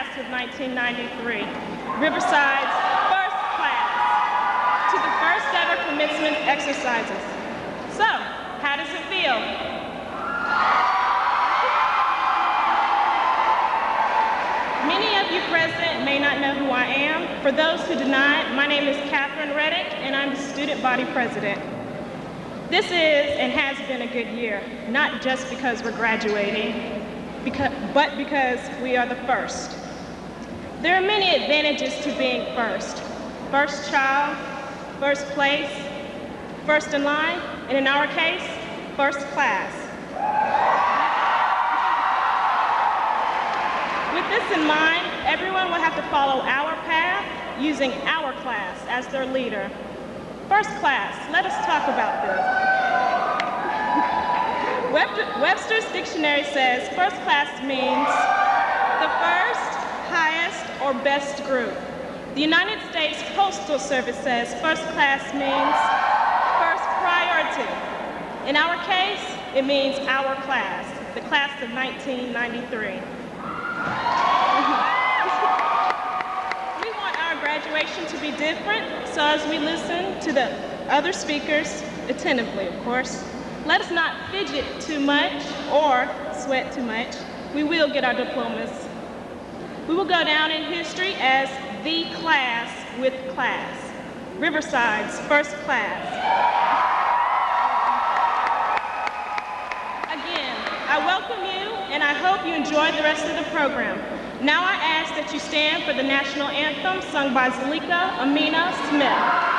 class of 1993, Riverside's first class, to the first ever commencement exercises. So, how does it feel? Many of you present may not know who I am. For those who do not, my name is Catherine Reddick, and I'm the student body president. This is and has been a good year, not just because we're graduating, but because we are the first. There are many advantages to being first. First child, first place, first in line, and in our case, first class. With this in mind, everyone will have to follow our path using our class as their leader. First class, let us talk about this. Webster's dictionary says first class means the first, highest, or best group. The United States Postal Service says first class means first priority. In our case, it means our class, the class of 1993. We want our graduation to be different, so as we listen to the other speakers, attentively, of course, let us not fidget too much or sweat too much. We will get our diplomas. We will go down in history as the class with class, Riverside's first class. Again, I welcome you and I hope you enjoy the rest of the program. Now I ask that you stand for the national anthem sung by Zalika Amina Smith.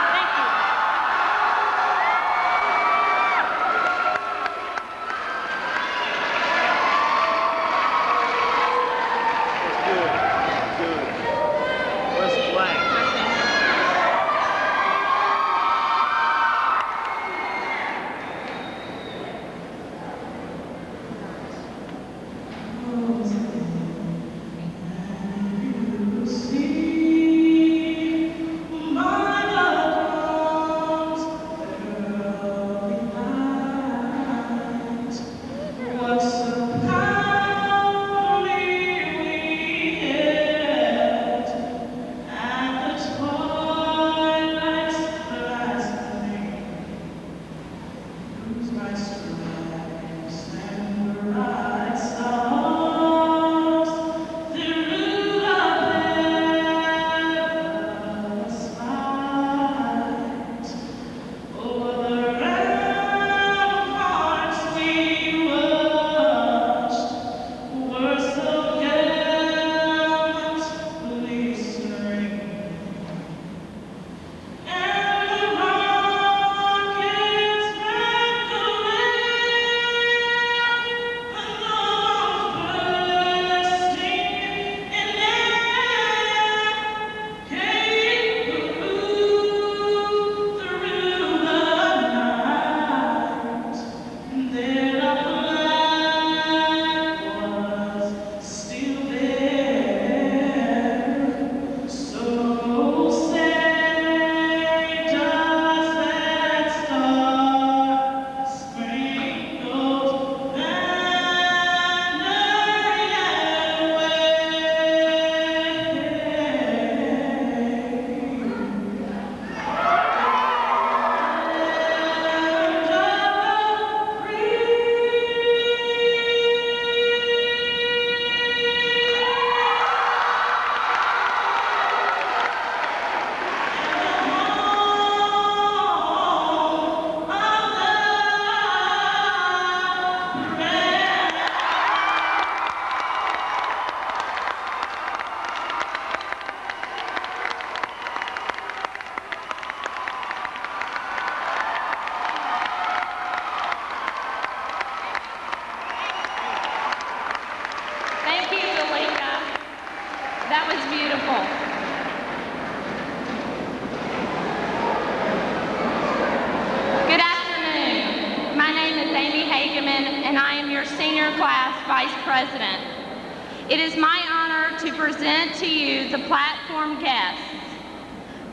It is my honor to present to you the platform guests.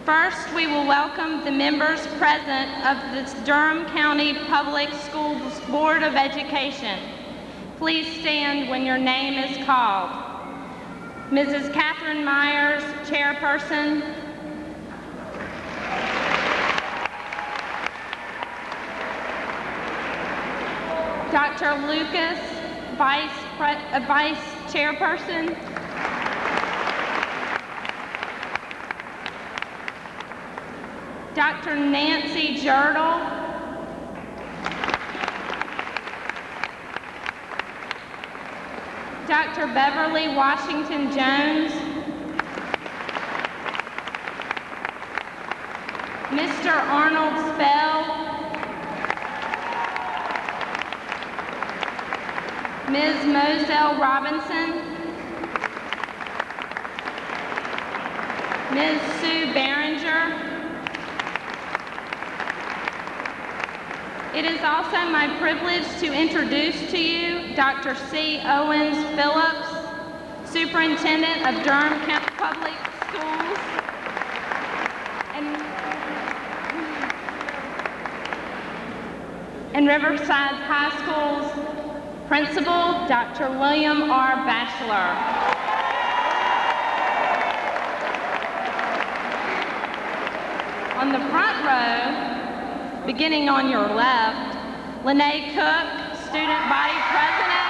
First, we will welcome the members present of the Durham County Public Schools Board of Education. Please stand when your name is called. Mrs. Catherine Myers, Chairperson. Dr. Lucas, Vice Chairperson. Dr. Nancy Jerdal. Dr. Beverly Washington Jones. Mr. Arnold Spell. Ms. Moselle Robinson. Ms. Sue Behringer. It is also my privilege to introduce to you Dr. C. Owens Phillips, Superintendent of Durham County Public Schools, and Riverside High School's Principal, Dr. William R. Batchelor. On the front row, beginning on your left, Lene Cook, Student Body President.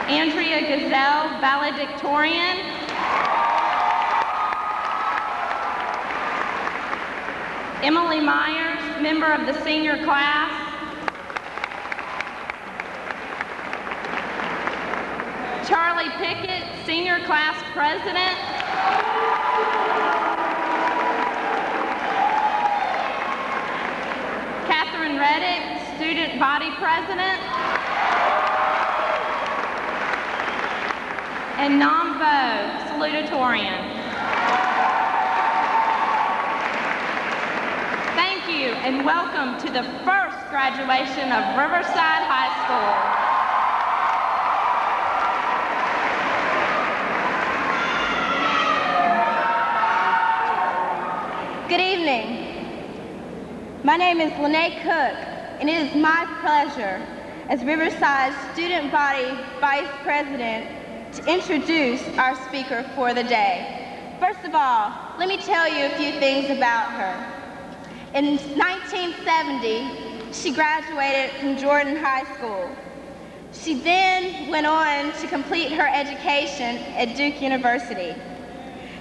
Andrea Gazelle, Valedictorian. Emily Myers, member of the senior class. Charlie Pickett, senior class president. Catherine Reddick, student body president. And Nam Vo, salutatorian. Thank you and welcome to the first graduation of Riverside High School. Good evening. My name is Lene Cook, and it is my pleasure as Riverside's Student Body Vice President to introduce our speaker for the day. First of all, let me tell you a few things about her. In 1970, she graduated from Jordan High School. She then went on to complete her education at Duke University.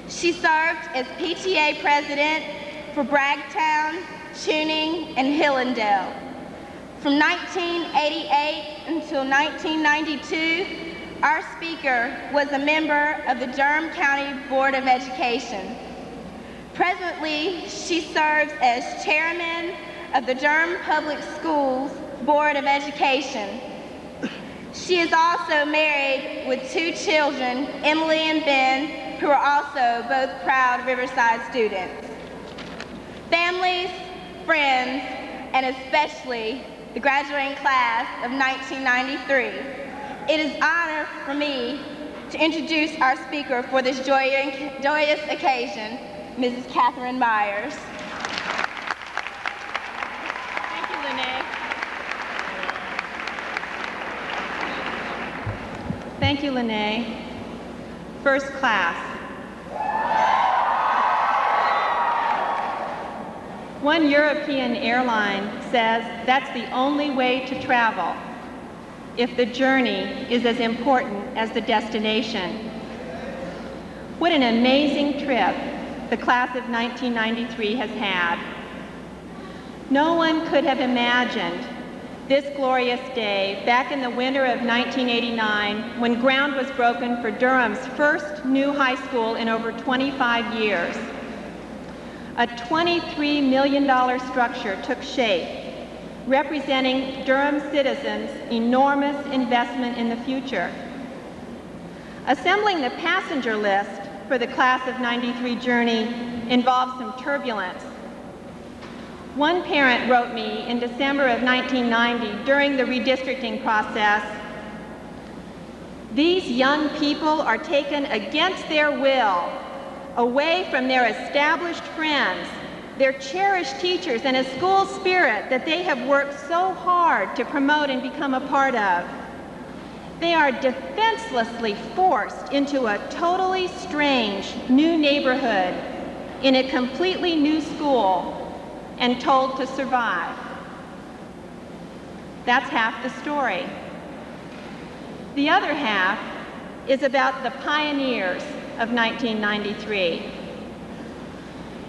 She served as PTA president for Bragtown, Tuning, and Hillendale. From 1988 until 1992, our speaker was a member of the Durham County Board of Education. Presently, she serves as chairman of the Durham Public Schools Board of Education. She is also married with 2 children, Emily and Ben, who are also both proud Riverside students. Families, friends, and especially the graduating class of 1993, it is an honor for me to introduce our speaker for this joyous occasion, Mrs. Catherine Myers. Thank you, Lene. Thank you, Lene. First class. One European airline says that's the only way to travel if the journey is as important as the destination. What an amazing trip the class of 1993 has had. No one could have imagined this glorious day back in the winter of 1989 when ground was broken for Durham's first new high school in over 25 years. A $23 million structure took shape, representing Durham citizens' enormous investment in the future. Assembling the passenger list for the class of '93 journey involved some turbulence. One parent wrote me in December of 1990 during the redistricting process, "These young people are taken against their will away from their established friends, their cherished teachers, and a school spirit that they have worked so hard to promote and become a part of. They are defenselessly forced into a totally strange new neighborhood in a completely new school and told to survive. That's half the story. The other half is about the pioneers of 1993.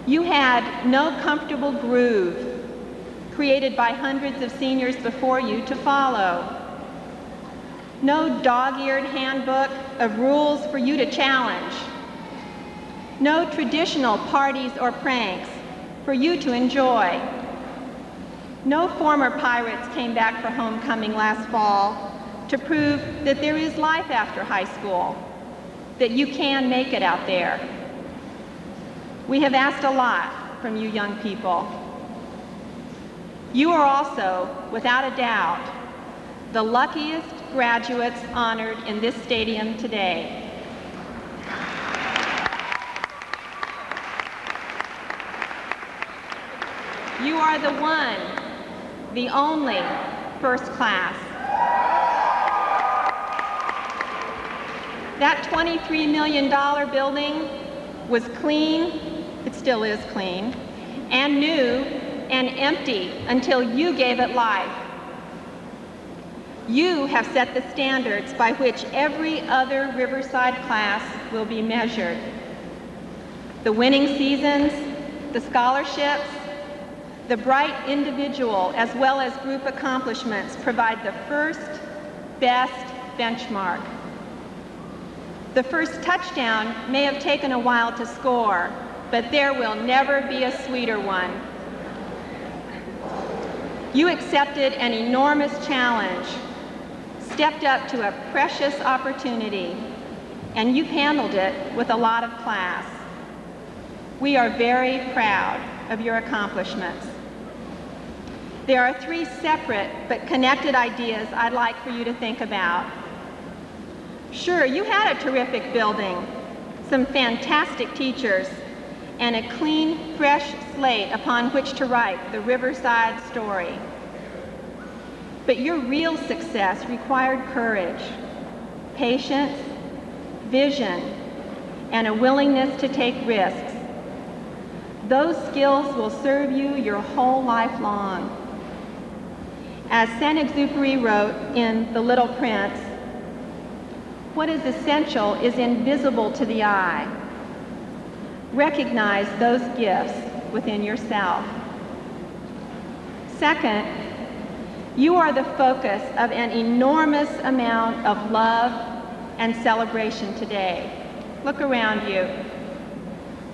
You had no comfortable groove created by hundreds of seniors before you to follow. No dog-eared handbook of rules for you to challenge. No traditional parties or pranks for you to enjoy. No former pirates came back for homecoming last fall to prove that there is life after high school, that you can make it out there. We have asked a lot from you young people. You are also, without a doubt, the luckiest graduates honored in this stadium today. You are the one, the only first class. That $23 million building was clean, it still is clean, and new and empty until you gave it life. You have set the standards by which every other Riverside class will be measured. The winning seasons, the scholarships, the bright individual as well as group accomplishments provide the first, best benchmark. The first touchdown may have taken a while to score, but there will never be a sweeter one. You accepted an enormous challenge, stepped up to a precious opportunity, and you've handled it with a lot of class. We are very proud of your accomplishments. There are three separate but connected ideas I'd like for you to think about. Sure, you had a terrific building, some fantastic teachers, and a clean, fresh slate upon which to write the Riverside story. But your real success required courage, patience, vision, and a willingness to take risks. Those skills will serve you your whole life long. As Saint-Exupéry wrote in The Little Prince, what is essential is invisible to the eye. Recognize those gifts within yourself. Second, you are the focus of an enormous amount of love and celebration today. Look around you.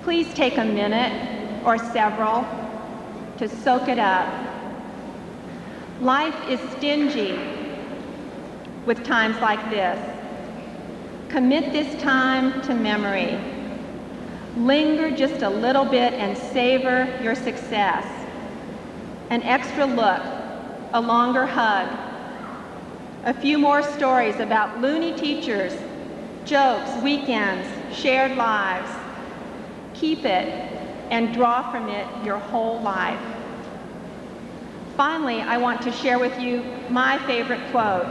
Please take a minute or several to soak it up. Life is stingy with times like this. Commit this time to memory. Linger just a little bit and savor your success. An extra look, a longer hug, a few more stories about loony teachers, jokes, weekends, shared lives. Keep it and draw from it your whole life. Finally, I want to share with you my favorite quote.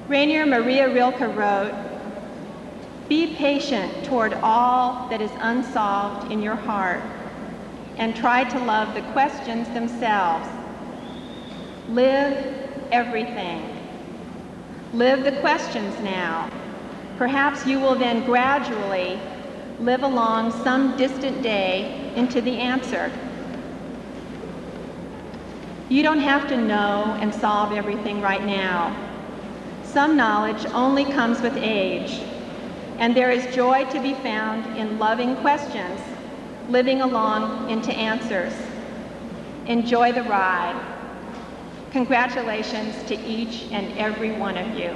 Rainier Maria Rilke wrote, "Be patient toward all that is unsolved in your heart, and try to love the questions themselves. Live everything. Live the questions now. Perhaps you will then gradually live along some distant day into the answer." You don't have to know and solve everything right now. Some knowledge only comes with age, and there is joy to be found in loving questions, living along into answers. Enjoy the ride. Congratulations to each and every one of you.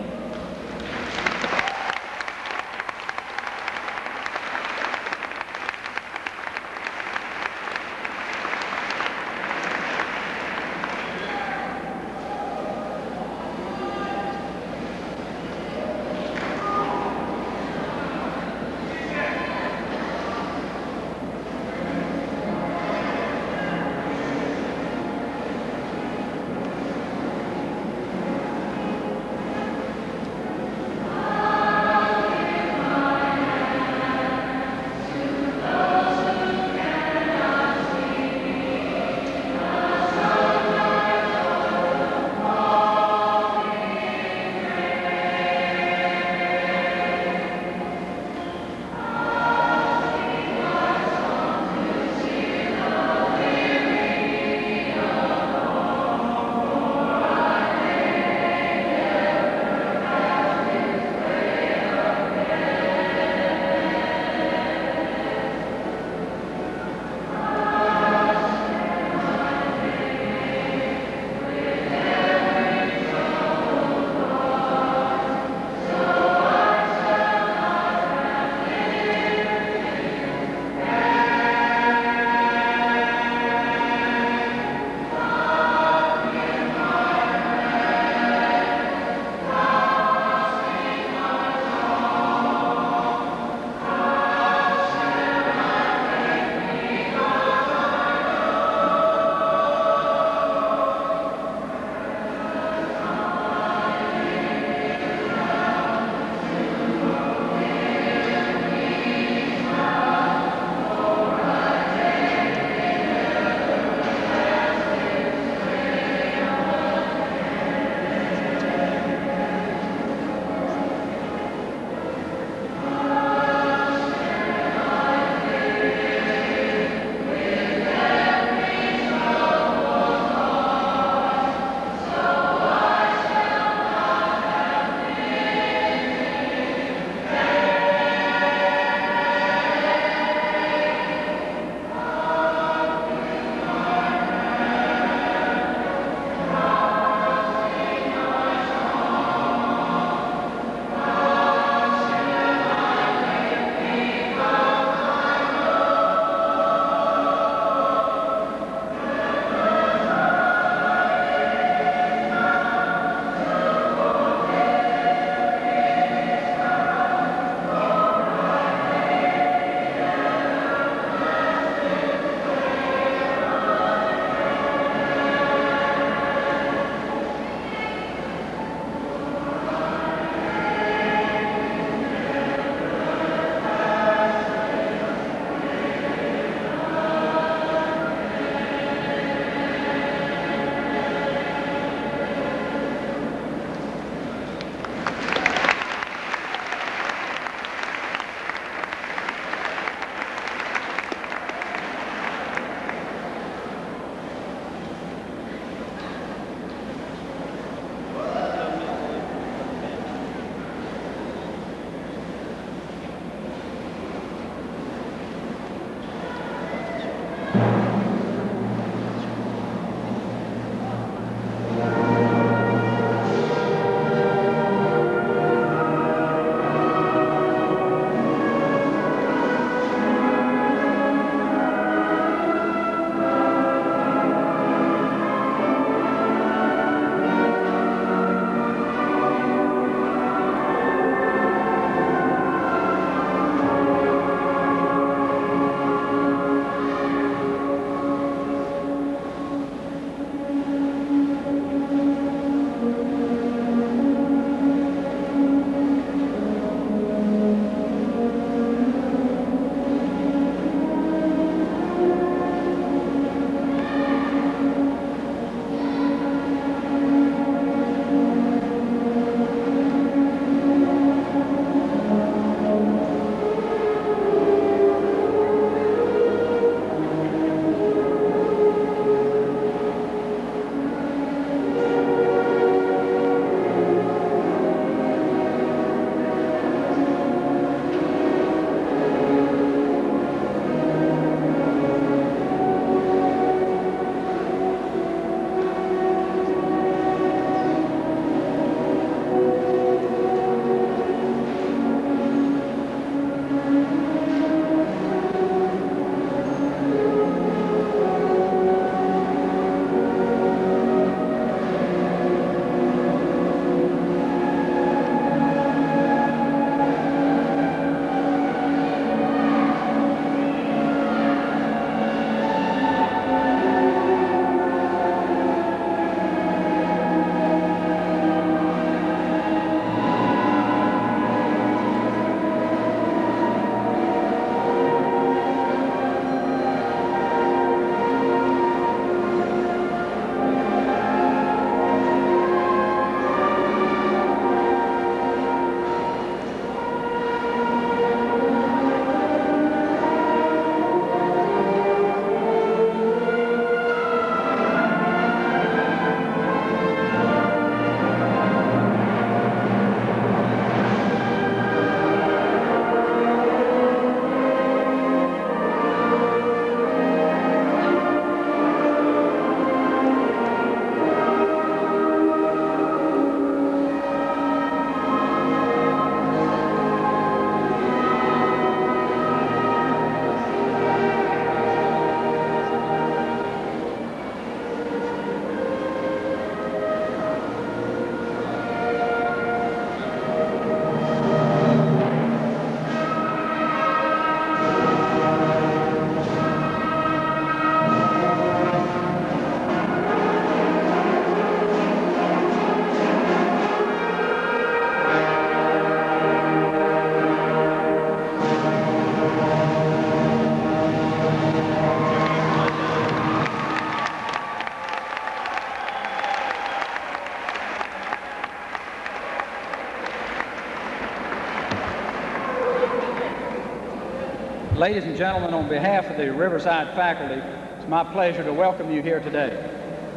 Ladies and gentlemen, on behalf of the Riverside faculty, it's my pleasure to welcome you here today.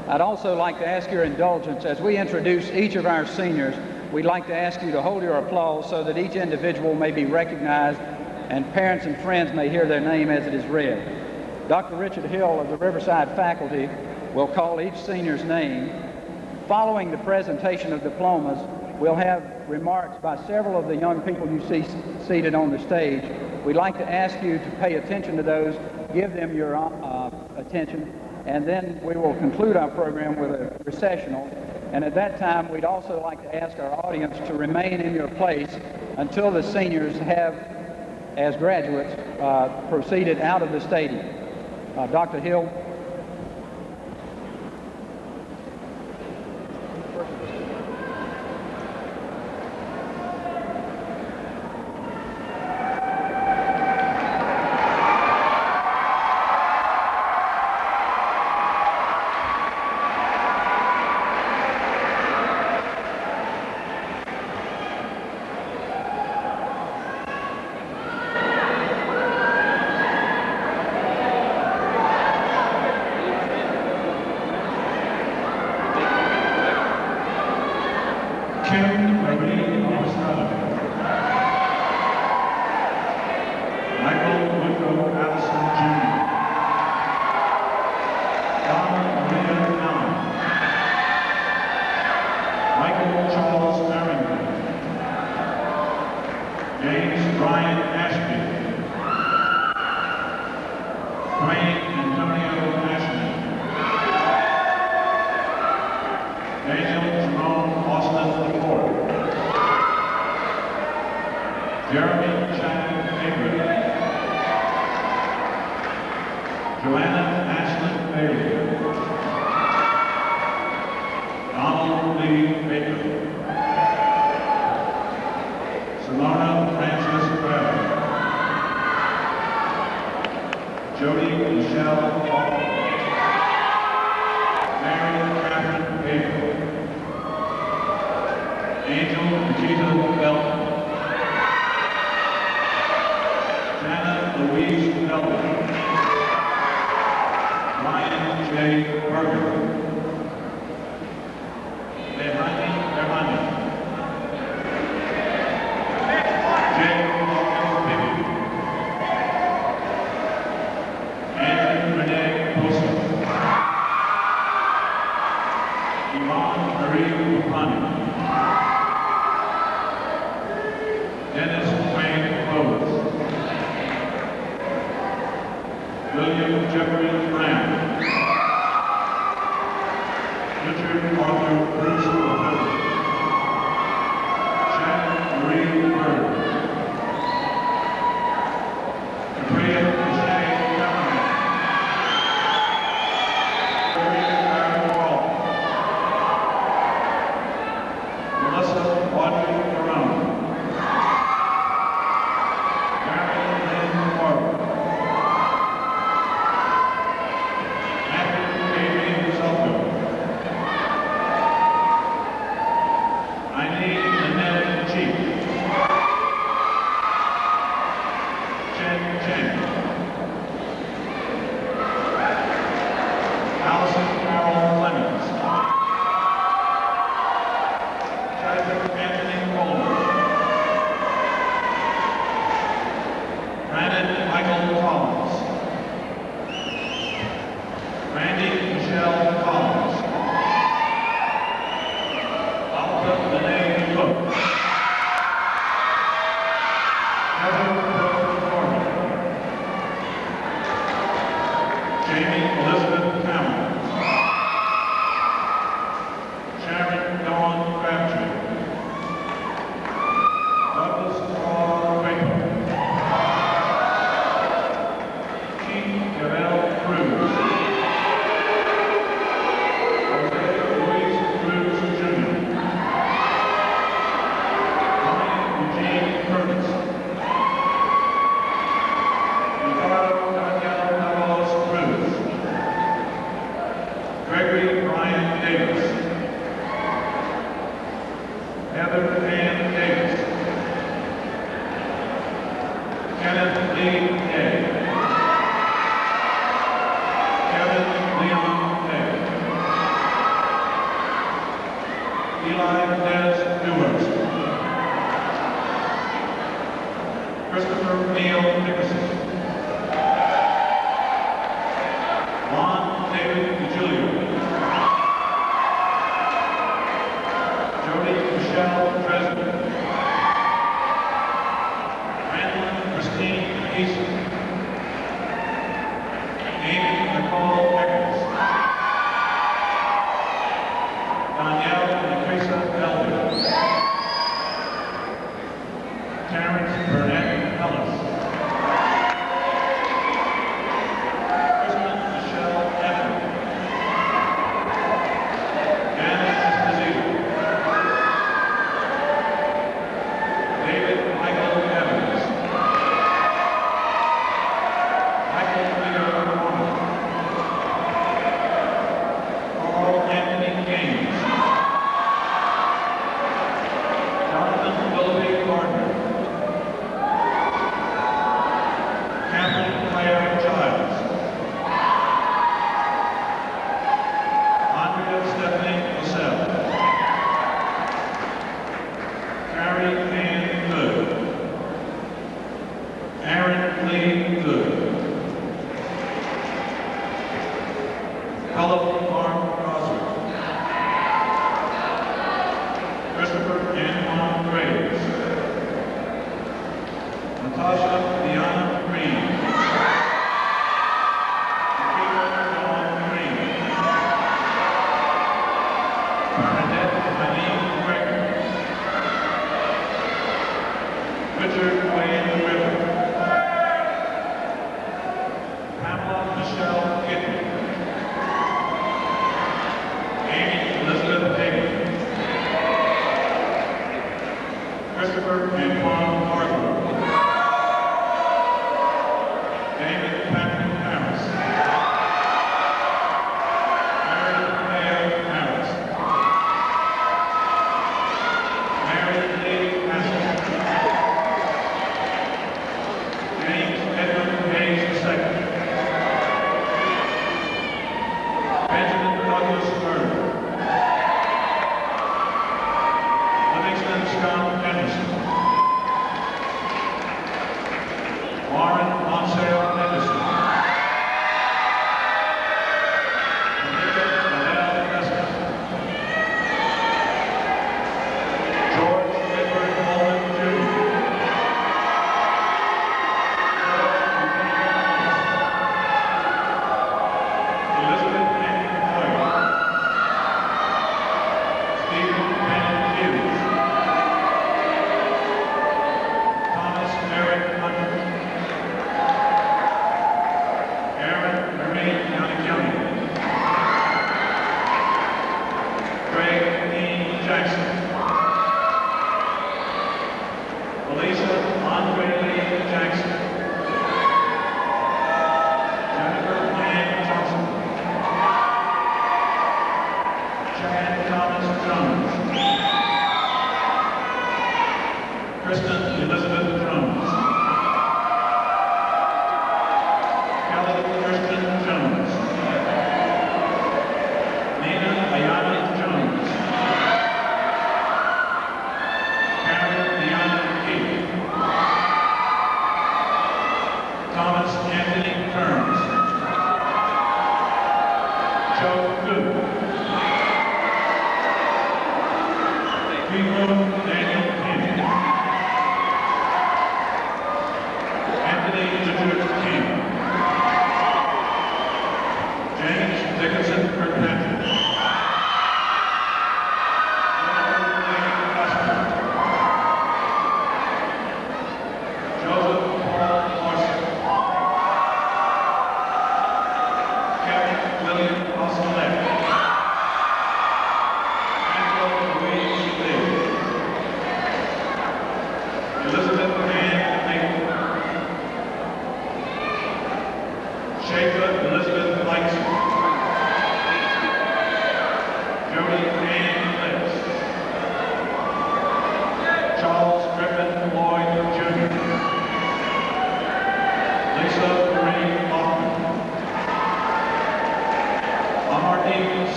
I'd also like to ask your indulgence as we introduce each of our seniors. We'd like to ask you to hold your applause so that each individual may be recognized and parents and friends may hear their name as it is read. Dr. Richard Hill of the Riverside faculty will call each senior's name. Following the presentation of diplomas, we'll have remarks by several of the young people you see seated on the stage. We'd like to ask you to pay attention to those, give them your attention, and then we will conclude our program with a recessional. And at that time, we'd also like to ask our audience to remain in your place until the seniors have, as graduates, proceeded out of the stadium. Dr. Hill. Lee Day. Kevin Leon Day. Eli Des Dewars. Christopher Neal Nickerson. Juan David DeGiulio. Jody Michelle Dresden. Randall Christine Eason. Amy Nicole Eckers. Danielle Lucreza Elder. Terrence Burnett Ellis. Kristen Michelle Evans. Janice Esposito. David Michael Evans. Michael Leo Warner. Paul Anthony Gaines. Jonathan Willoughby Gardner. Catherine Claire Giles. Andrea Stephanie Lascelles. Carrie Ann Good. Aaron Lee Good. Philip Mark Crosby. Christopher Antoine Graves. Natasha Deanna Green. Akira Dawn Green. Bernadette Eileen Gregory. Richard Wayne Ritter. Pamela Michelle Gittin. Amy Elizabeth Hagan. Christopher Antoine Hargrove. David Patrick Harris. Meredith Mayo Harris. Mary Lee Haskell. James Edward Hayes II. Benjamin Douglas Murray. Livingston Scott Henderson. Warren Monsell Henderson. Olivia Lavelle Prescott. George Edward Holman Jr. Elizabeth Ann Hoyer. Stephen Bennett Hughes. Thomas Eric Hunter. Aaron Marie Yannikioni. Craig E. Jackson. Elisa Andre Lee Jackson. Jennifer Ann Johnson. Chad Thomas Jones. Kristen Elizabeth Jones. Kelly Kirsten Jones. Nina Ayana Jones. Karen Deanna Keith. Thomas Anthony Kearns. Joe Good. Kilo Daniel Penny.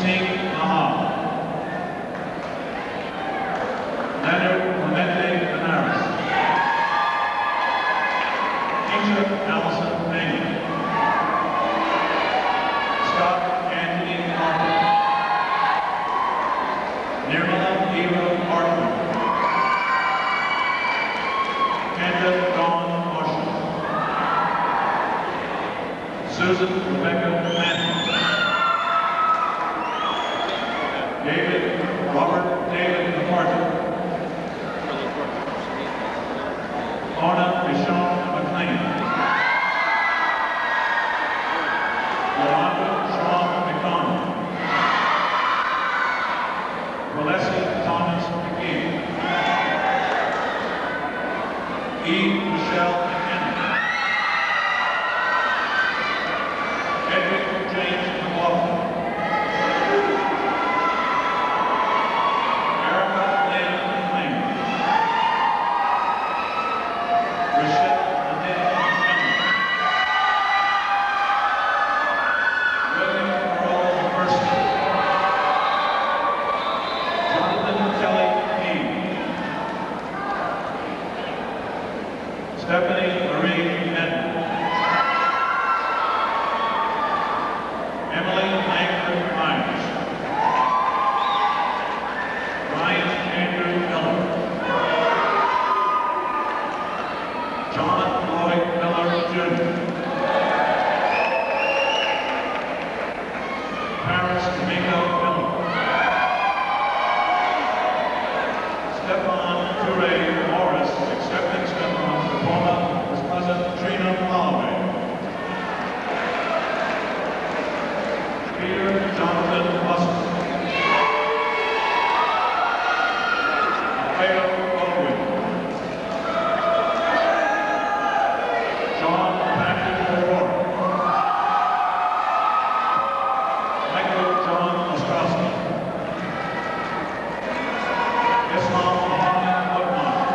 Singh Mahal. Leonard Clemente Benares. Keisha Allison Manning. Scott Anthony Martin. Nirmala Eva Martin. Kendra Dawn Marshall. Susan Rebecca Matthews. David Robert David McCarthy. Anna Deshawn McLean. Yolanda Shawn McDonald. Melissa Thomas McGee. E. Michelle McKenna. Edric James McLaughlin. Erica Lynn McLean. Rochelle Lynette McKenna. William Earl Mercer. Jonathan Kelly Meade. Stephanie Marie Edmond. Emily Langford Myers. Ryan Andrew Miller. John Lloyd Miller Jr. Paris Domingo Miller. Stefan Toure Morris, accepting Stefan's diploma, his cousin Trina Holloway. Peter Jonathan Muscle. Alfredo Owen. John Patrick O'Rourke. Michael John Ostrowski. Islam Mohammed Woodman.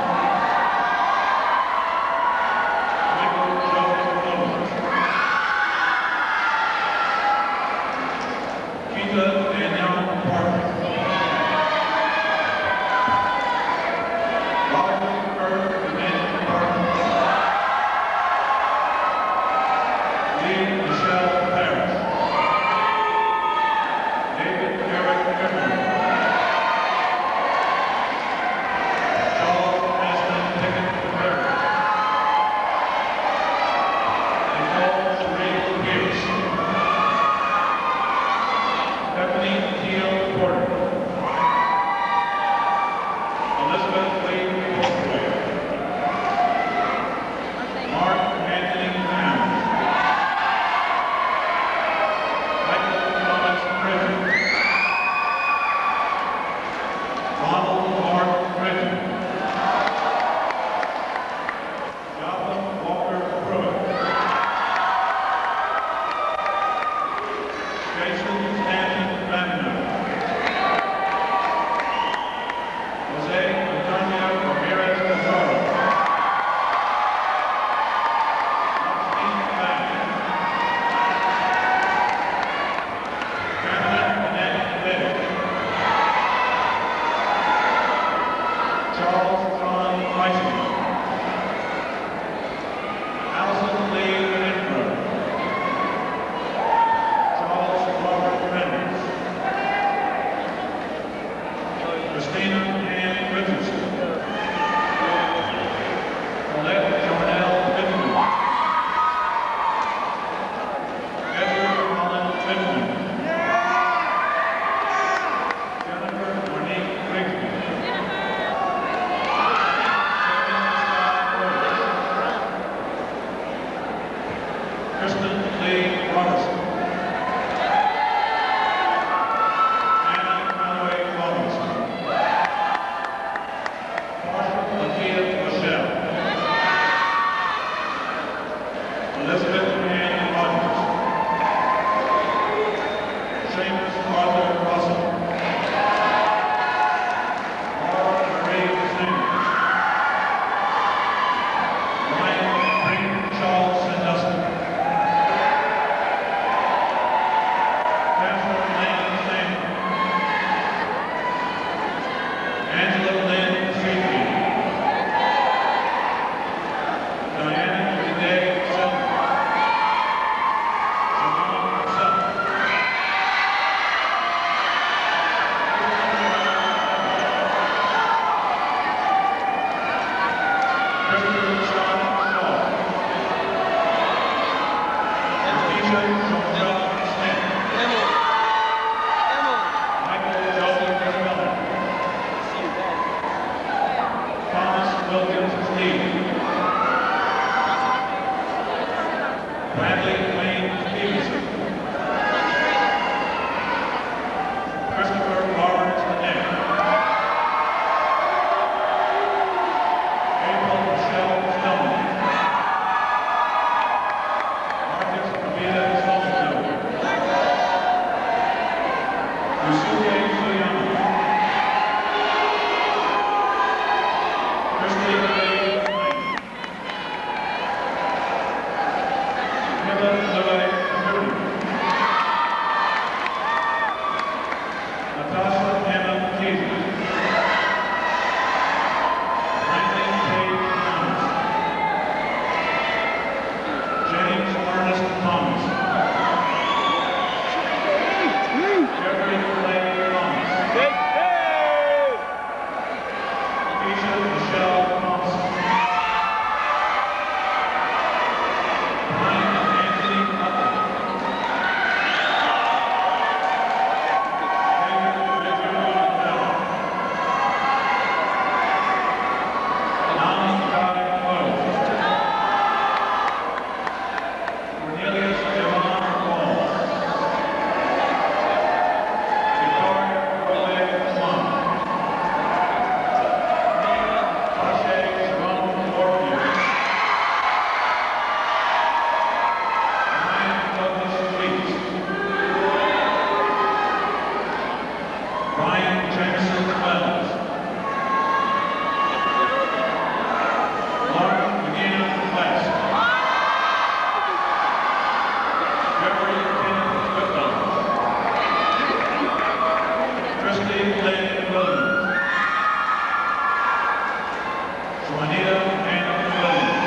Juanita Anna Williams.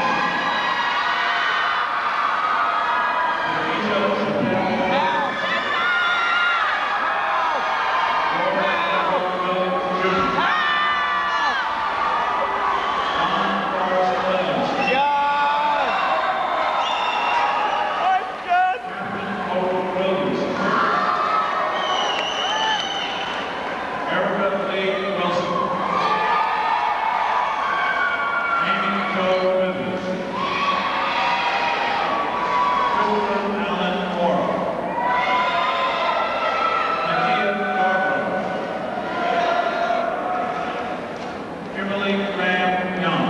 Teresa Chappelle Williams. Laura Williams Jr. Don Forrest Williams. Catherine Hope Williams. Erica Lee Wilson. Amy Jo Rivers. Kristen Allen Mora. Nakia Garber. Kimberly Graham Young.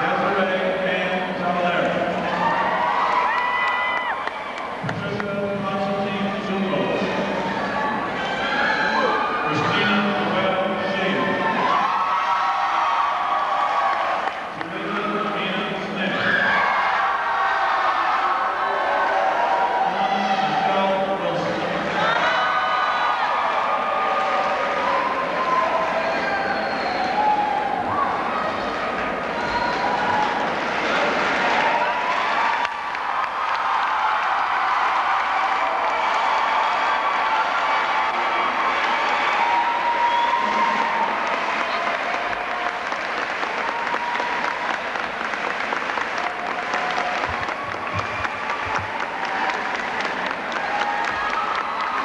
Desiree Ann Zavalera. Patricia Constantine Zumbo. Christina Noel Shea. Julita Mina Smith. Anna Michelle Wilson.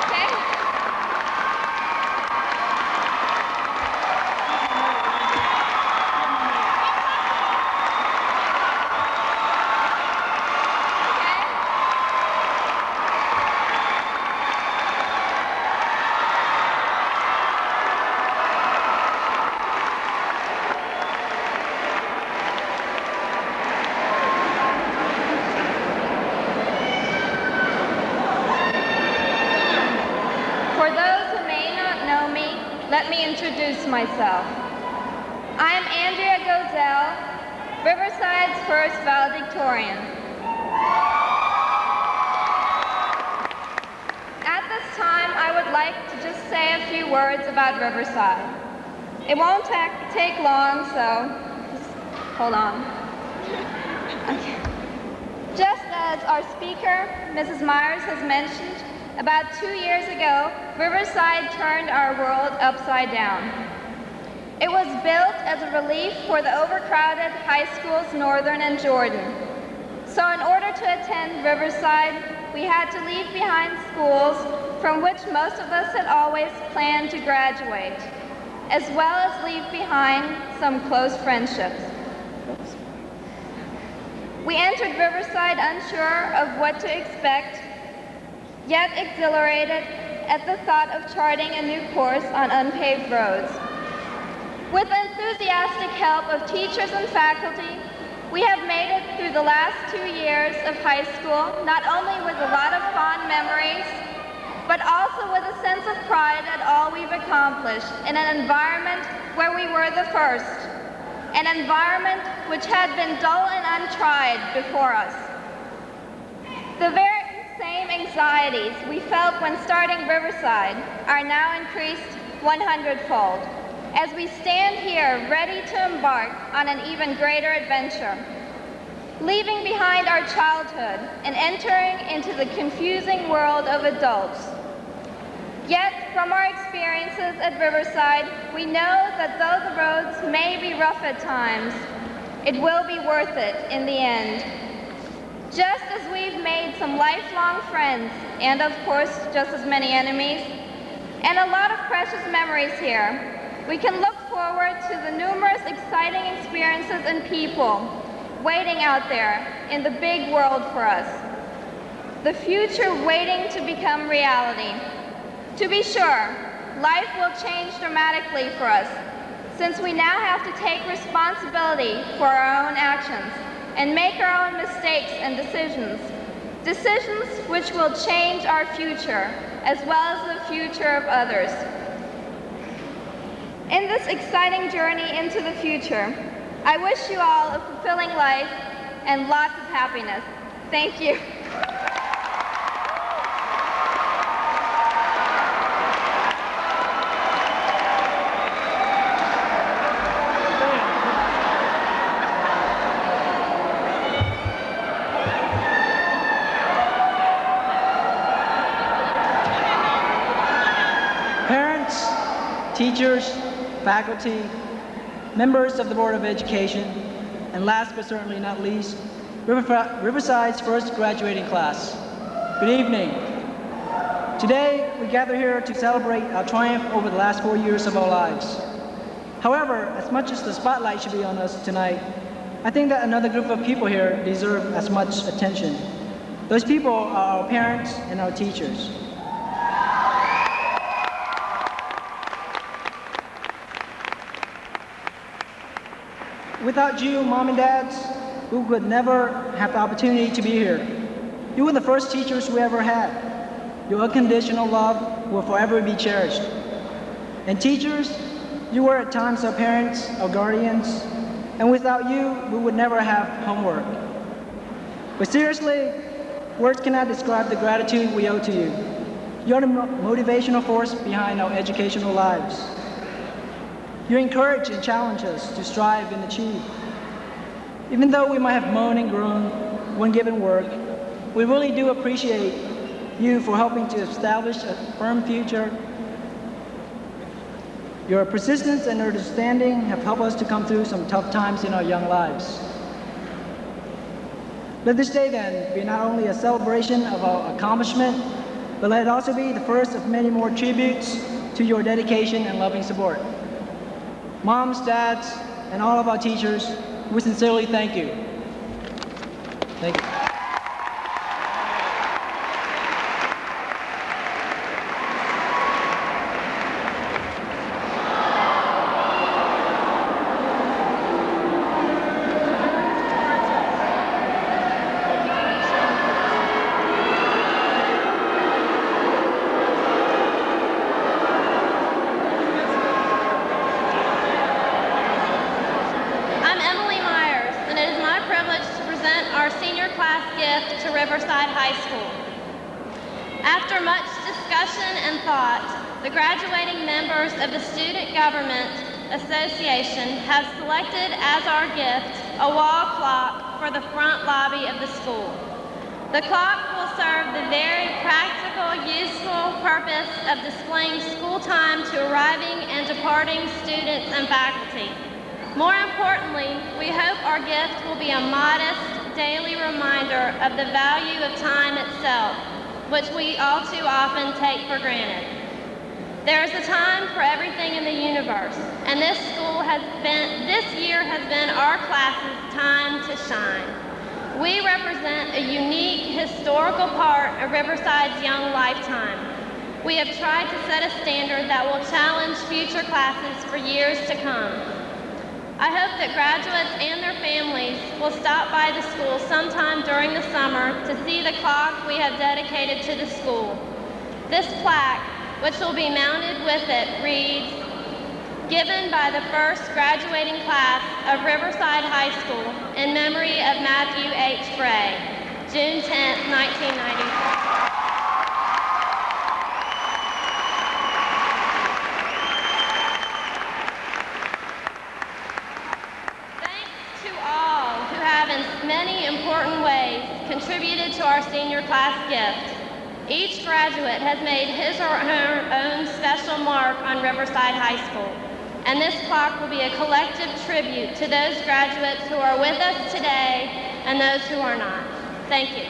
Okay. For those who may not know me, let me introduce myself. I'm Andrea Gozell, Riverside's first valedictorian. At this time, I would like to just say a few words about Riverside. It won't take long, so just hold on. Okay. Just as our speaker, Mrs. Myers, has mentioned, about 2 years ago, Riverside turned our world upside down. It was built as a relief for the overcrowded high schools Northern and Jordan. So in order to attend Riverside, we had to leave behind schools from which most of us had always planned to graduate, as well as leave behind some close friendships. We entered Riverside unsure of what to expect, yet exhilarated at the thought of charting a new course on unpaved roads. With the enthusiastic help of teachers and faculty, we have made it through the last 2 years of high school, not only with a lot of fond memories, but also with a sense of pride at all we've accomplished in an environment where we were the first, an environment which had been dull and untried before us. The very same anxieties we felt when starting Riverside are now increased 100-fold as we stand here ready to embark on an even greater adventure, leaving behind our childhood and entering into the confusing world of adults. Yet, from our experiences at Riverside, we know that though the roads may be rough at times, it will be worth it in the end. Just as we've made some lifelong friends, and of course, just as many enemies, and a lot of precious memories here, we can look forward to the numerous exciting experiences and people waiting out there in the big world for us. The future waiting to become reality. To be sure, life will change dramatically for us, since we now have to take responsibility for our own actions and make our own mistakes and decisions. Decisions which will change our future, as well as the future of others. In this exciting journey into the future, I wish you all a fulfilling life and lots of happiness. Thank you. teachers, faculty, members of the Board of Education, and last but certainly not least, Riverside's first graduating class. Good evening. Today, we gather here to celebrate our triumph over the last 4 years of our lives. However, as much as the spotlight should be on us tonight, I think that another group of people here deserve as much attention. Those people are our parents and our teachers. Without you, Mom and Dads, we would never have the opportunity to be here. You were the first teachers we ever had. Your unconditional love will forever be cherished. And teachers, you were at times our parents, our guardians, and without you, we would never have homework. But seriously, words cannot describe the gratitude we owe to you. You're the motivational force behind our educational lives. You encourage and challenge us to strive and achieve. Even though we might have moaned and groaned when given work, we really do appreciate you for helping to establish a firm future. Your persistence and understanding have helped us to come through some tough times in our young lives. Let this day then be not only a celebration of our accomplishment, but let it also be the first of many more tributes to your dedication and loving support. Moms, dads, and all of our teachers, we sincerely thank you. Thank you. After much discussion and thought, the graduating members of the Student Government Association have selected as our gift a wall clock for the front lobby of the school. The clock will serve the very practical, useful purpose of displaying school time to arriving and departing students and faculty. More importantly, we hope our gift will be a modest, daily reminder of the value of time itself, which we all too often take for granted. There is a time for everything in the universe, and this year has been our class's time to shine. We represent a unique historical part of Riverside's young lifetime. We have tried to set a standard that will challenge future classes for years to come. I hope that graduates and their families will stop by the school sometime during the summer to see the clock we have dedicated to the school. This plaque, which will be mounted with it, reads, "Given by the first graduating class of Riverside High School in memory of Matthew H. Bray, June 10, 1994. In many important ways contributed to our senior class gift. Each graduate has made his or her own special mark on Riverside High School, and this clock will be a collective tribute to those graduates who are with us today and those who are not. Thank you.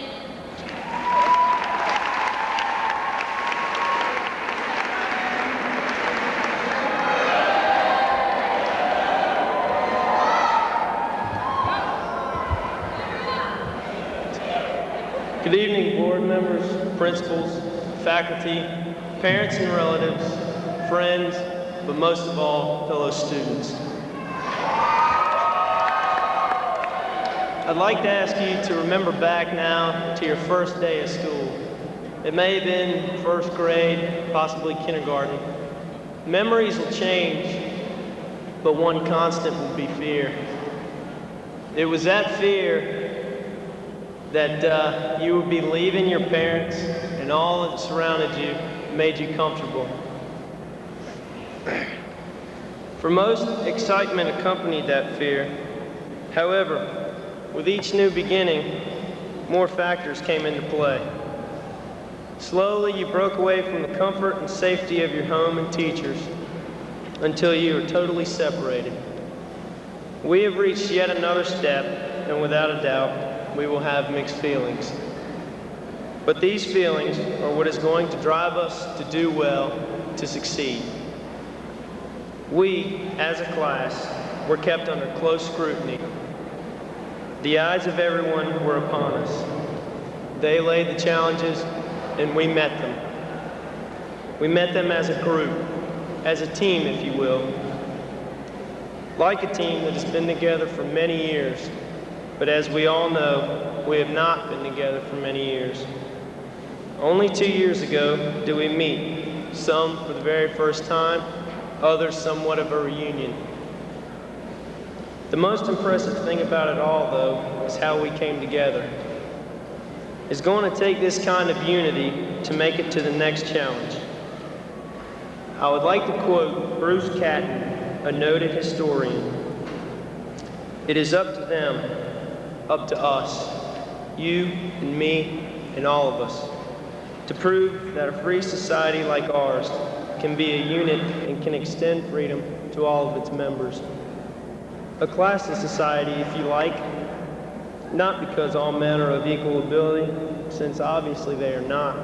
Good evening, board members, principals, faculty, parents and relatives, friends, but most of all, fellow students. I'd like to ask you to remember back now to your first day of school. It may have been first grade, possibly kindergarten. Memories will change, but one constant will be fear. It was that fear that you would be leaving your parents and all that surrounded you made you comfortable. For most, excitement accompanied that fear. However, with each new beginning, more factors came into play. Slowly, you broke away from the comfort and safety of your home and teachers until you are totally separated. We have reached yet another step, and without a doubt, we will have mixed feelings. But these feelings are what is going to drive us to do well, to succeed. We, as a class, were kept under close scrutiny. The eyes of everyone were upon us. They laid the challenges, and we met them. We met them as a group, as a team, if you will. Like a team that has been together for many years, but as we all know, we have not been together for many years. Only 2 years ago did we meet, some for the very first time, others somewhat of a reunion. The most impressive thing about it all, though, is how we came together. It's going to take this kind of unity to make it to the next challenge. I would like to quote Bruce Catton, a noted historian. It is up to them, up to us, you and me and all of us, to prove that a free society like ours can be a unit and can extend freedom to all of its members. A classless society, if you like, not because all men are of equal ability, since obviously they are not,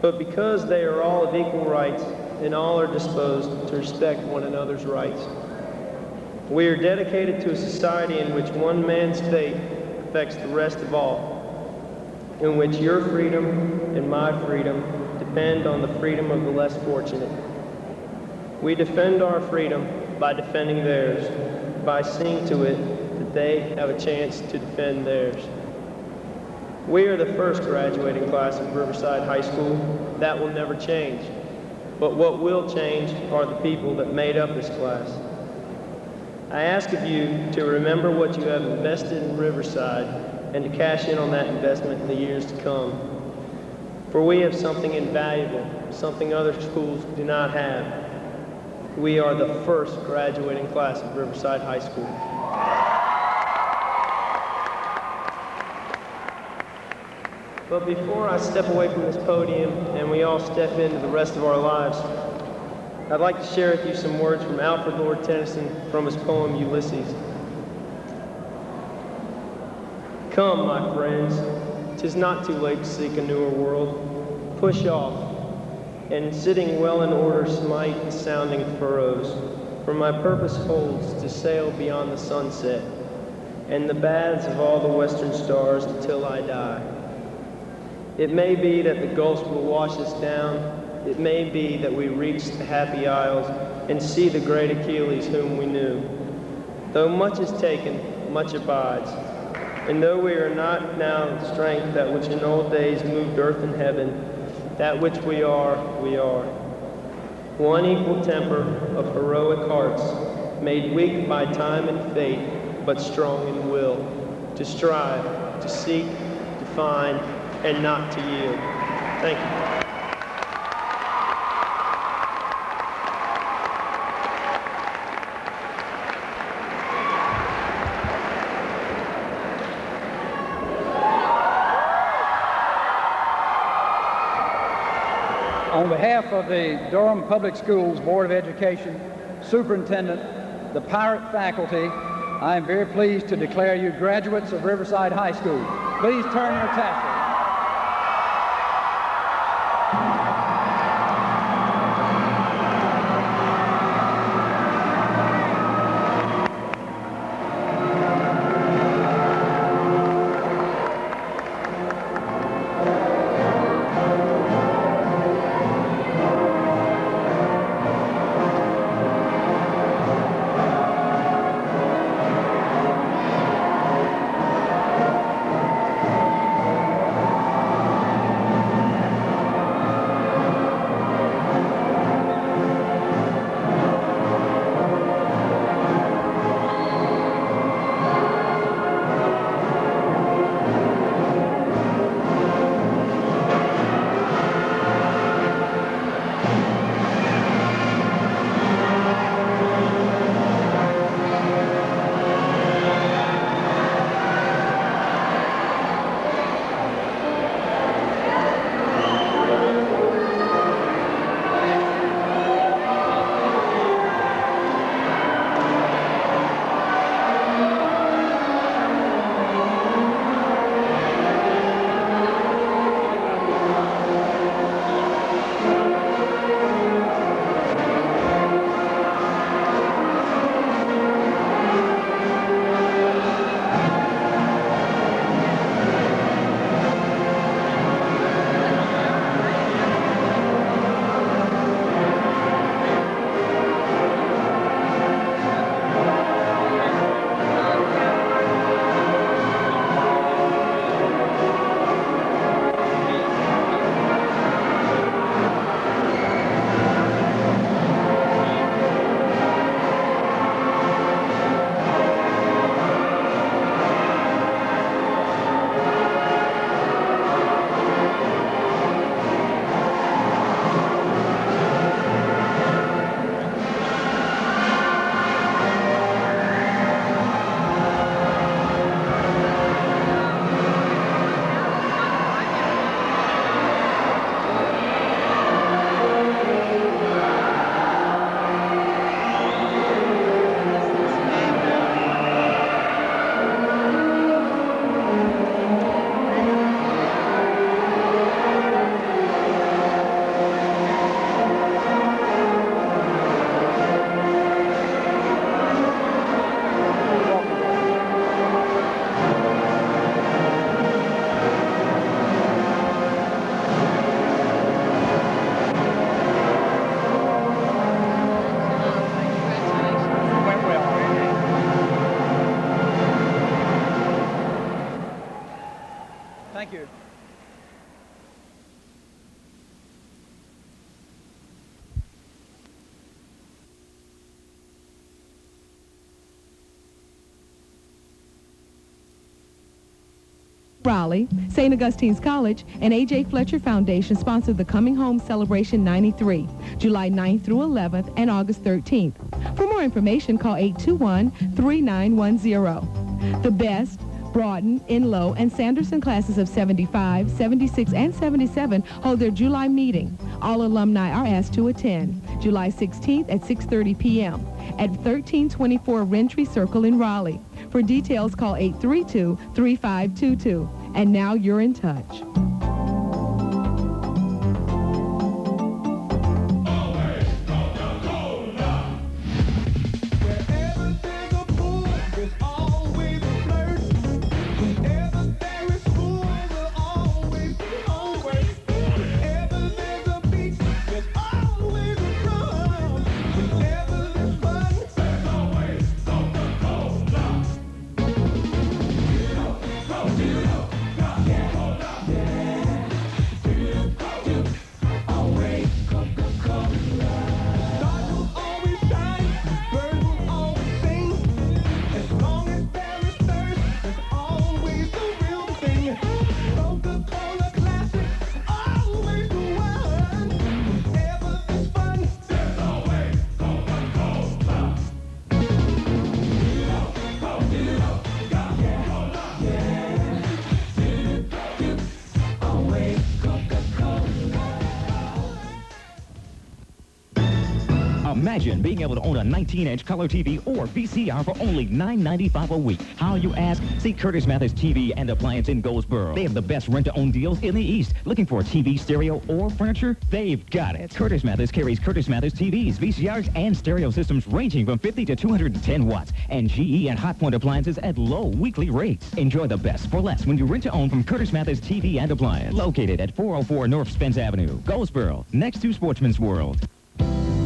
but because they are all of equal rights and all are disposed to respect one another's rights. We are dedicated to a society in which one man's fate affects the rest of all, in which your freedom and my freedom depend on the freedom of the less fortunate. We defend our freedom by defending theirs, by seeing to it that they have a chance to defend theirs. We are the first graduating class of Riverside High School. That will never change. But what will change are the people that made up this class. I ask of you to remember what you have invested in Riverside and to cash in on that investment in the years to come. For we have something invaluable, something other schools do not have. We are the first graduating class of Riverside High School. But before I step away from this podium and we all step into the rest of our lives, I'd like to share with you some words from Alfred Lord Tennyson from his poem Ulysses. Come, my friends, 'tis not too late to seek a newer world. Push off, and sitting well in order smite the sounding furrows, for my purpose holds to sail beyond the sunset, and the baths of all the western stars until I die. It may be that the gulfs will wash us down. It may be that we reach the happy isles and see the great Achilles whom we knew. Though much is taken, much abides. And though we are not now the strength that which in old days moved earth and heaven, that which we are, we are. One equal temper of heroic hearts, made weak by time and fate, but strong in will, to strive, to seek, to find, and not to yield. Thank you. On behalf of the Durham Public Schools Board of Education, Superintendent, the Pirate faculty, I am very pleased to declare you graduates of Riverside High School. Please turn your tassels. Thank you. Raleigh, St. Augustine's College, and A.J. Fletcher Foundation sponsor the Coming Home Celebration 93, July 9th through 11th and August 13th. For more information, call 821-3910. The best Broughton, Inlow, and Sanderson classes of 75, 76, and 77 hold their July meeting. All alumni are asked to attend, July 16th at 6:30 p.m. at 1324 Rentry Circle in Raleigh. For details, call 832-3522. And now you're in touch. Imagine being able to own a 19-inch color TV or VCR for only $9.95 a week. How, you ask? See Curtis Mathis TV and Appliance in Goldsboro. They have the best rent-to-own deals in the East. Looking for a TV, stereo, or furniture? They've got it. Curtis Mathis carries Curtis Mathis TVs, VCRs, and stereo systems ranging from 50 to 210 watts, and GE and Hot Point appliances at low weekly rates. Enjoy the best for less when you rent-to-own from Curtis Mathis TV and Appliance. Located at 404 North Spence Avenue, Goldsboro, next to Sportsman's World.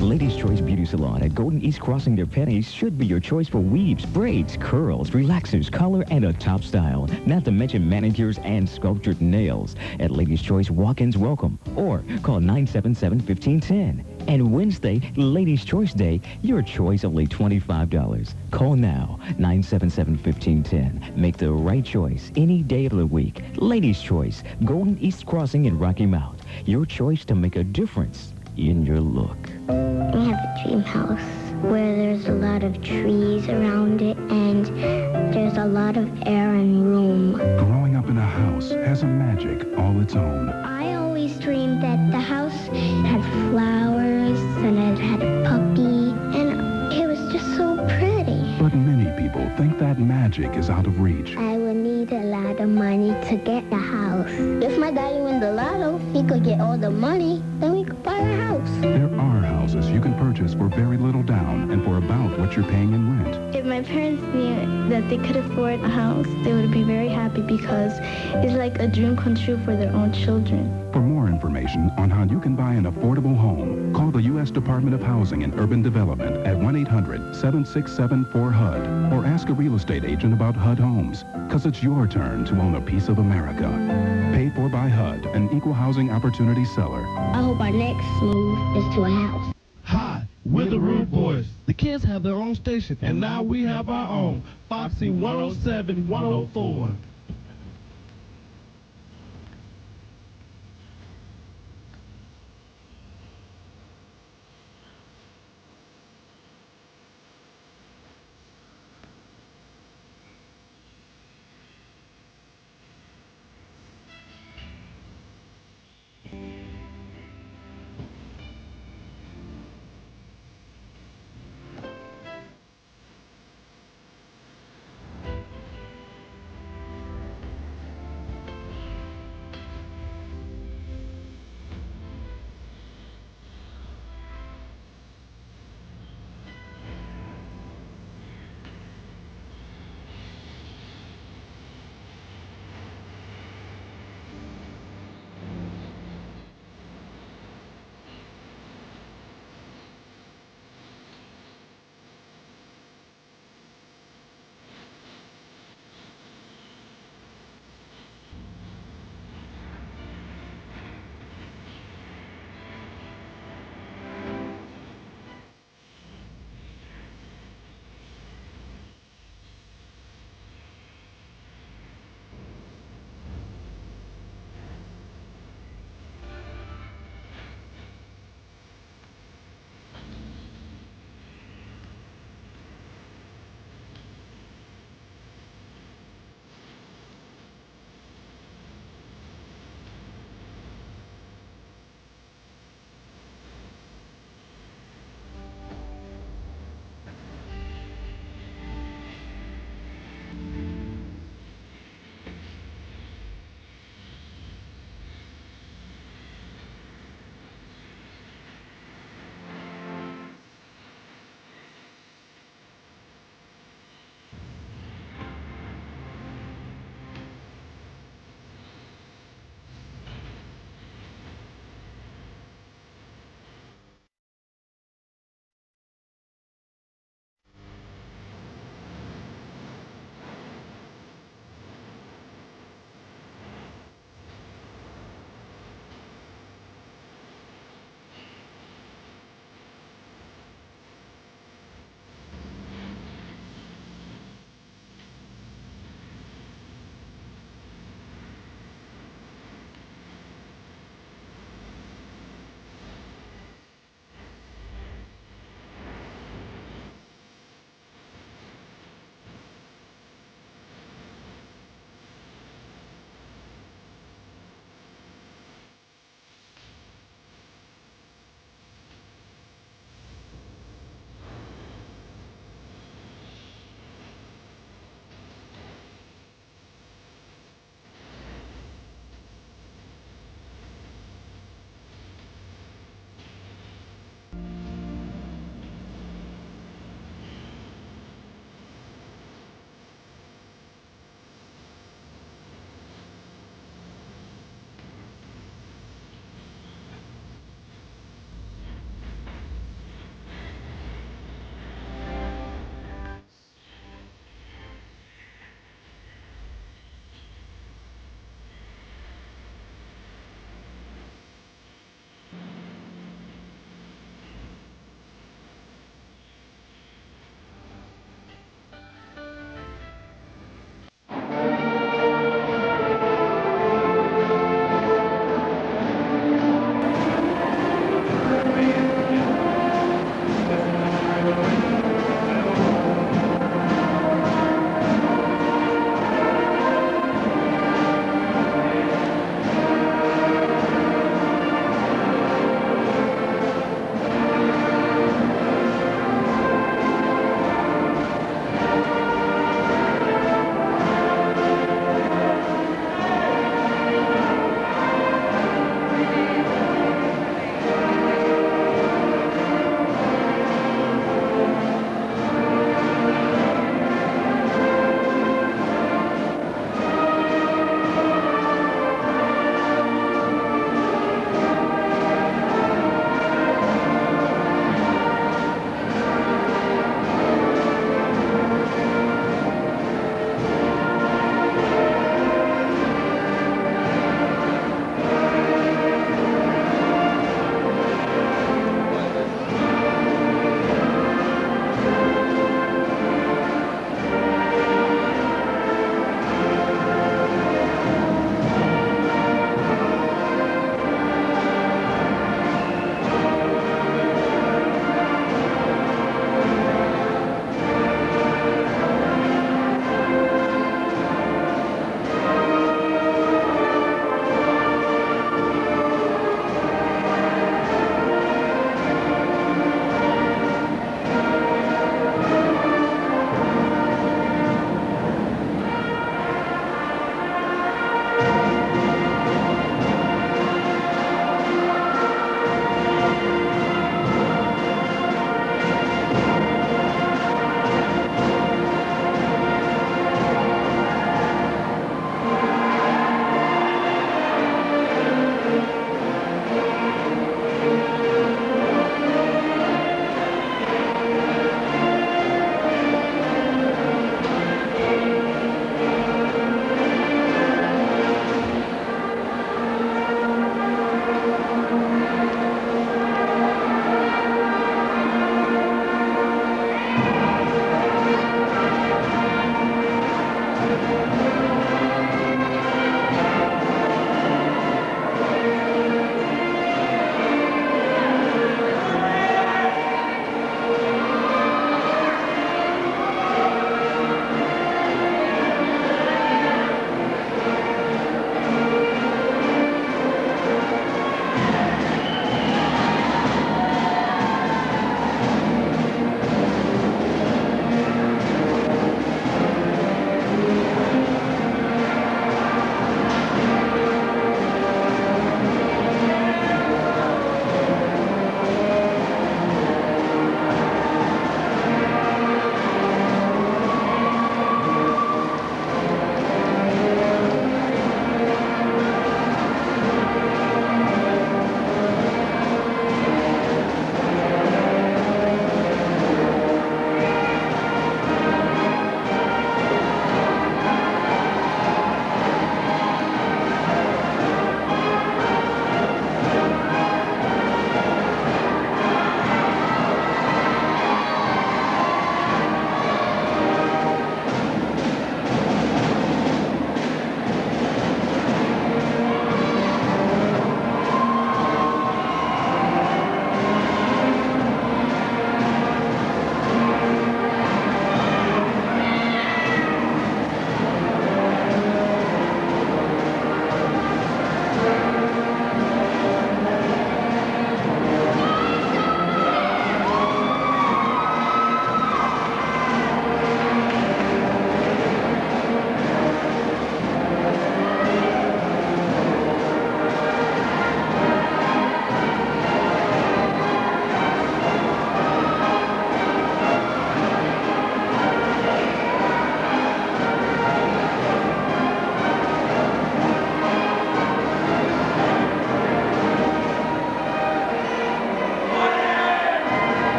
Ladies' Choice Beauty Salon at Golden East Crossing their Pennies should be your choice for weaves, braids, curls, relaxers, color, and a top style. Not to mention manicures and sculptured nails. At Ladies' Choice, walk-ins welcome. Or call 977-1510. And Wednesday, Ladies' Choice Day, your choice only $25. Call now, 977-1510. Make the right choice any day of the week. Ladies' Choice, Golden East Crossing in Rocky Mount. Your choice to make a difference in your look. We have a dream house where there's a lot of trees around it and there's a lot of air and room. Growing up in a house has a magic all its own. I always dreamed that the house had flowers and it had a puppy and it was just so pretty. But many people think that magic is out of reach. I would need a lot of money to get the house. If my daddy win the lotto, he could get all the money, then we could buy a house. There are houses you can purchase for very little down and for about what you're paying in rent. If my parents knew that they could afford a house, they would be very happy because it's like a dream come true for their own children. For more information on how you can buy an affordable home, call the U.S. Department of Housing and Urban Development at 1-800-767-4HUD or ask a real estate agent about HUD Homes, because it's your turn to own a piece of America. Paid for by HUD, an equal housing opportunity seller. I hope our next move is to a house. Hi, we're the Rude Boys. The kids have their own station, and now we have our own, Foxy 107, 104.